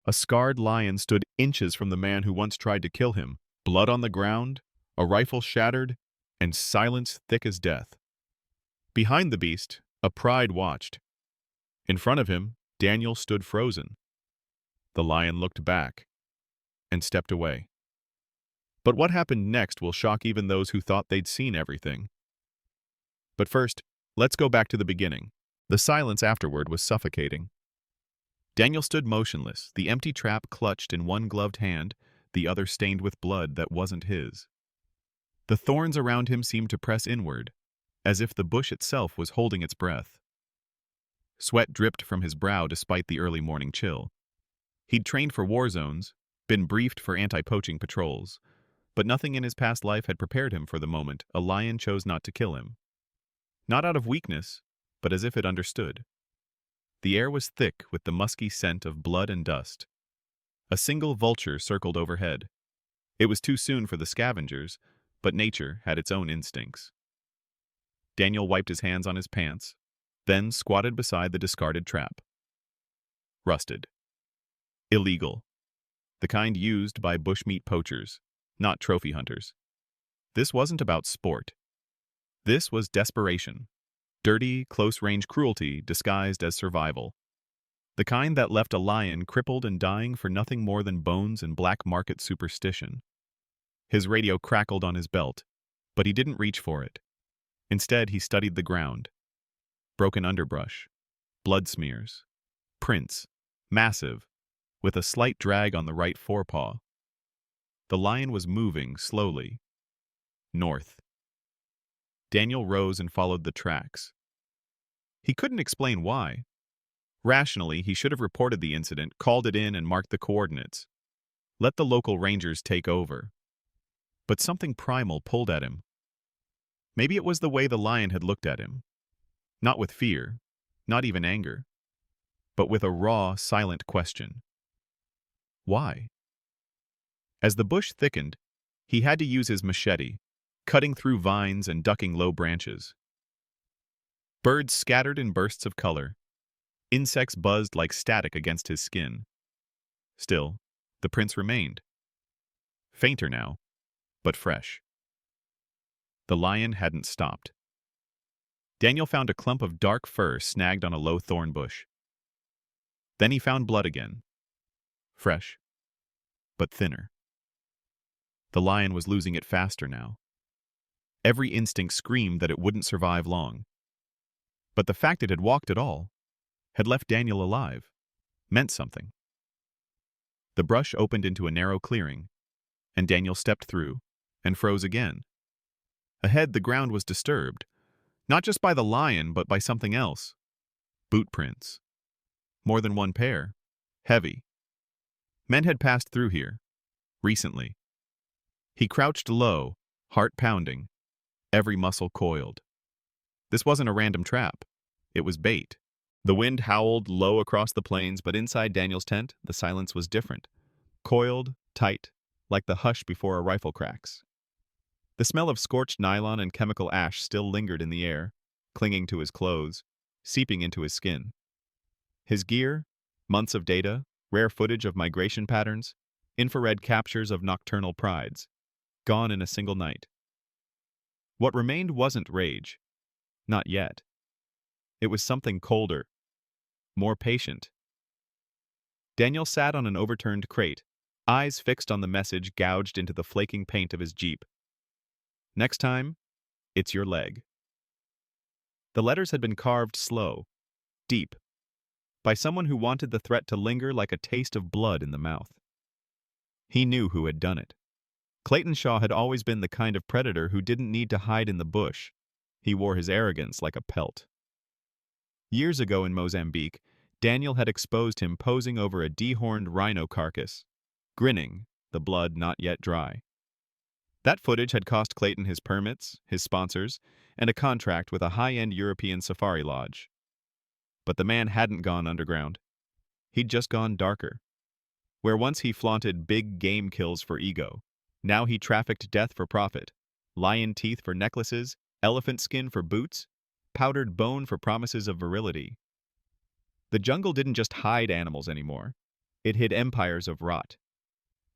A scarred lion stood inches from the man who once tried to kill him, blood on the ground, a rifle shattered, and silence thick as death. Behind the beast, a pride watched. In front of him, Daniel stood frozen. The lion looked back and stepped away. But what happened next will shock even those who thought they'd seen everything. But first, let's go back to the beginning. The silence afterward was suffocating. Daniel stood motionless, the empty trap clutched in one gloved hand, the other stained with blood that wasn't his. The thorns around him seemed to press inward, as if the bush itself was holding its breath. Sweat dripped from his brow despite the early morning chill. He'd trained for war zones, been briefed for anti-poaching patrols, but nothing in his past life had prepared him for the moment a lion chose not to kill him. Not out of weakness, but as if it understood. The air was thick with the musky scent of blood and dust. A single vulture circled overhead. It was too soon for the scavengers, but nature had its own instincts. Daniel wiped his hands on his pants, then squatted beside the discarded trap. Rusted. Illegal. The kind used by bushmeat poachers, not trophy hunters. This wasn't about sport. This was desperation. Dirty, close-range cruelty disguised as survival. The kind that left a lion crippled and dying for nothing more than bones and black market superstition. His radio crackled on his belt, but he didn't reach for it. Instead, he studied the ground. Broken underbrush, blood smears, prints, massive, with a slight drag on the right forepaw. The lion was moving slowly. North. Daniel rose and followed the tracks. He couldn't explain why. Rationally, he should have reported the incident, called it in, and marked the coordinates. Let the local rangers take over. But something primal pulled at him. Maybe it was the way the lion had looked at him. Not with fear, not even anger, but with a raw, silent question. Why? As the bush thickened, he had to use his machete, cutting through vines and ducking low branches. Birds scattered in bursts of color. Insects buzzed like static against his skin. Still, the prints remained. Fainter now, but fresh. The lion hadn't stopped. Daniel found a clump of dark fur snagged on a low thorn bush. Then he found blood again. Fresh, but thinner. The lion was losing it faster now. Every instinct screamed that it wouldn't survive long. But the fact it had walked at all, had left Daniel alive, meant something. The brush opened into a narrow clearing, and Daniel stepped through, and froze again. Ahead, the ground was disturbed, not just by the lion, but by something else. Boot prints. More than one pair. Heavy. Men had passed through here. Recently. He crouched low, heart pounding, every muscle coiled. This wasn't a random trap. It was bait. The wind howled low across the plains, but inside Daniel's tent, the silence was different. Coiled, tight, like the hush before a rifle cracks. The smell of scorched nylon and chemical ash still lingered in the air, clinging to his clothes, seeping into his skin. His gear, months of data, rare footage of migration patterns, infrared captures of nocturnal prides, gone in a single night. What remained wasn't rage. Not yet. It was something colder, more patient. Daniel sat on an overturned crate, eyes fixed on the message gouged into the flaking paint of his Jeep. Next time, it's your leg. The letters had been carved slow, deep, by someone who wanted the threat to linger like a taste of blood in the mouth. He knew who had done it. Clayton Shaw had always been the kind of predator who didn't need to hide in the bush. He wore his arrogance like a pelt. Years ago in Mozambique, Daniel had exposed him posing over a dehorned rhino carcass, grinning, the blood not yet dry. That footage had cost Clayton his permits, his sponsors, and a contract with a high-end European safari lodge. But the man hadn't gone underground. He'd just gone darker. Where once he flaunted big game kills for ego, now he trafficked death for profit, lion teeth for necklaces, elephant skin for boots, powdered bone for promises of virility. The jungle didn't just hide animals anymore. It hid empires of rot.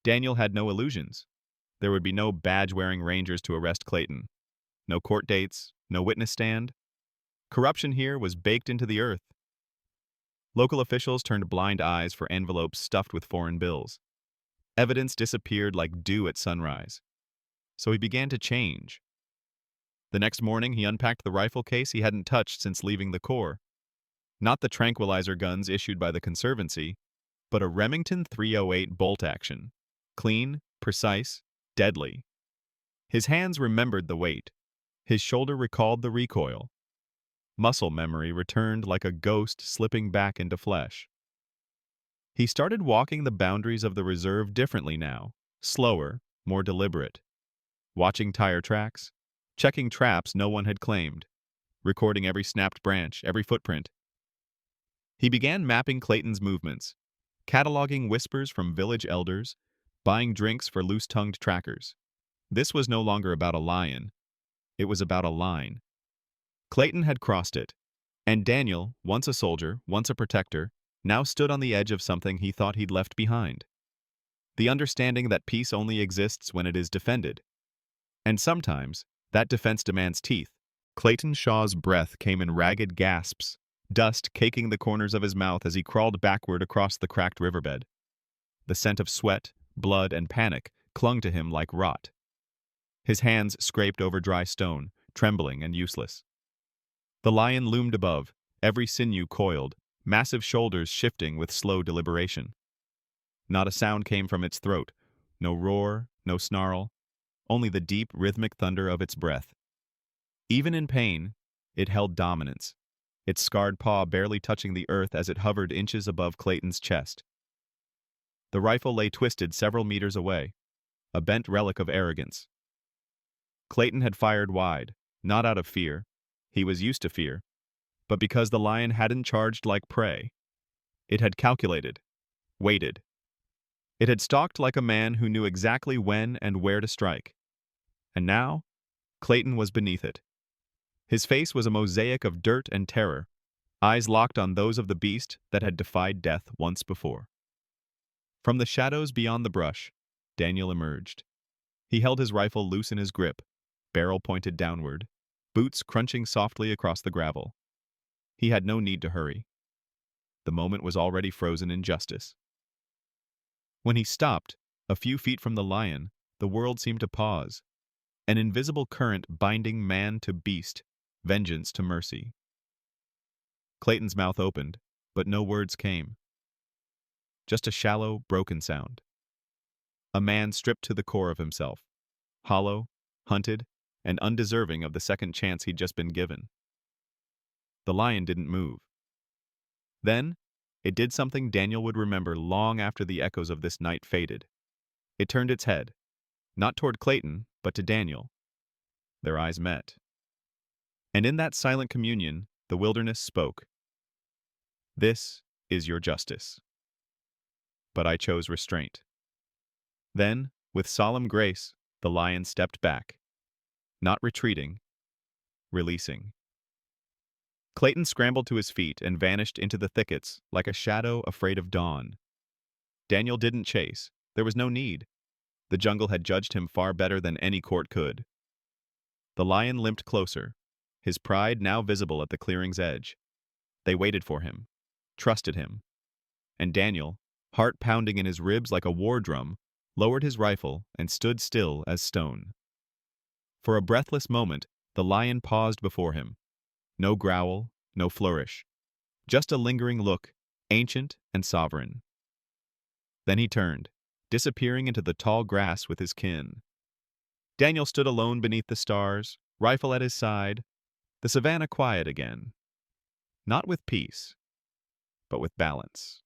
Daniel had no illusions. There would be no badge-wearing rangers to arrest Clayton. No court dates, no witness stand. Corruption here was baked into the earth. Local officials turned blind eyes for envelopes stuffed with foreign bills. Evidence disappeared like dew at sunrise. So he began to change. The next morning, he unpacked the rifle case he hadn't touched since leaving the Corps. Not the tranquilizer guns issued by the Conservancy, but a Remington 308 bolt-action. Clean, precise, deadly. His hands remembered the weight. His shoulder recalled the recoil. Muscle memory returned like a ghost slipping back into flesh. He started walking the boundaries of the reserve differently now, slower, more deliberate. Watching tire tracks, checking traps no one had claimed, recording every snapped branch, every footprint. He began mapping Clayton's movements, cataloging whispers from village elders, buying drinks for loose-tongued trackers. This was no longer about a lion. It was about a line. Clayton had crossed it, and Daniel, once a soldier, once a protector, now stood on the edge of something he thought he'd left behind. The understanding that peace only exists when it is defended. And sometimes, that defense demands teeth. Clayton Shaw's breath came in ragged gasps, dust caking the corners of his mouth as he crawled backward across the cracked riverbed. The scent of sweat, blood, and panic clung to him like rot. His hands scraped over dry stone, trembling and useless. The lion loomed above, every sinew coiled, massive shoulders shifting with slow deliberation. Not a sound came from its throat, no roar, no snarl, only the deep, rhythmic thunder of its breath. Even in pain, it held dominance, its scarred paw barely touching the earth as it hovered inches above Clayton's chest. The rifle lay twisted several meters away, a bent relic of arrogance. Clayton had fired wide, not out of fear. He was used to fear, but because the lion hadn't charged like prey. It had calculated, waited. It had stalked like a man who knew exactly when and where to strike. And now, Clayton was beneath it. His face was a mosaic of dirt and terror, eyes locked on those of the beast that had defied death once before. From the shadows beyond the brush, Daniel emerged. He held his rifle loose in his grip, barrel pointed downward, boots crunching softly across the gravel. He had no need to hurry. The moment was already frozen in justice. When he stopped, a few feet from the lion, the world seemed to pause, an invisible current binding man to beast, vengeance to mercy. Clayton's mouth opened, but no words came. Just a shallow, broken sound. A man stripped to the core of himself, hollow, hunted, and undeserving of the second chance he'd just been given. The lion didn't move. Then, it did something Daniel would remember long after the echoes of this night faded. It turned its head, not toward Clayton, but to Daniel. Their eyes met. And in that silent communion, the wilderness spoke. "This is your justice." But I chose restraint. Then, with solemn grace, the lion stepped back, not retreating, releasing. Clayton scrambled to his feet and vanished into the thickets like a shadow afraid of dawn. Daniel didn't chase. There was no need. The jungle had judged him far better than any court could. The lion limped closer, his pride now visible at the clearing's edge. They waited for him, trusted him. And Daniel, heart pounding in his ribs like a war drum, lowered his rifle and stood still as stone. For a breathless moment, the lion paused before him. No growl, no flourish. Just a lingering look, ancient and sovereign. Then he turned, disappearing into the tall grass with his kin. Daniel stood alone beneath the stars, rifle at his side, the savannah quiet again. Not with peace, but with balance.